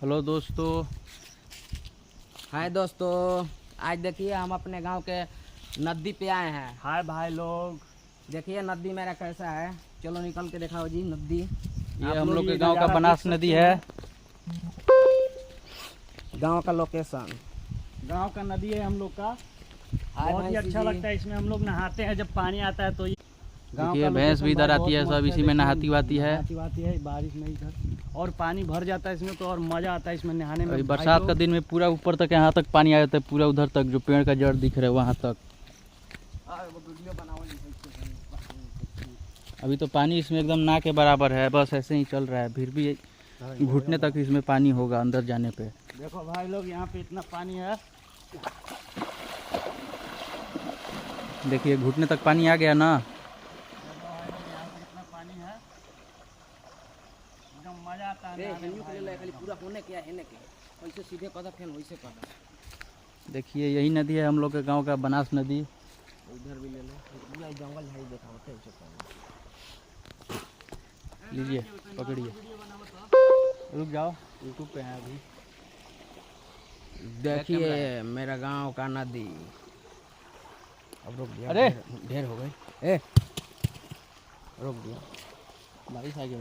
Hello दोस्तों। हाय दोस्तों, आज देखिए हम अपने गांव के नदी पे आए हैं। हाय भाई लोग, देखिए नदी मेरा कैसा है, चलो निकल के दिखाओ जी नदी। ये हम लोग के गांव का बनास नदी है। गांव का लोकेशन, गांव का नदी है हम लोग का। हाय बहुत ही भैंसी अच्छा जी। लगता है, इसमें हम लोग नहाते हैं जब पानी आता है तो। देखिए भैंस भी इधर आती है, सब इसी में नहाती वाती है। नहाती है बारिश में इधर, और पानी भर जाता है इसमें तो और मजा आता है इसमें नहाने में। अभी बरसात का दिन में पूरा ऊपर तक, यहाँ तक पानी आ जाता है, पूरा उधर तक जो पेड़ का जड़ दिख रहा है वहाँ तक। अभी तो पानी इसमें एकदम ना के बराबर है, बस ऐसे ही चल रहा है। फिर भी घुटने तक इसमें पानी होगा अंदर जाने पे। देखो भाई लोग, यहाँ पे इतना पानी है। देखिए घुटने तक पानी आ गया ना। इतना पानी है, एकदम मजा आता है नहाने में भाई। खाली पूरा होने क्या है के वैसे सीधे कदा फेन वैसे कदा। देखिए यही नदी है हम लोग के गांव का, बनास नदी। उधर भी ले लो, पूरा जंगल है, देखा होते हैं लीजिए पकड़िए, रुक जाओ, यूट्यूब पे है अभी। देखिए मेरा गांव का नदी। अब रुक दिया, अरे! ढेर हो गई। ए रुक दिया, बारिश आ गया।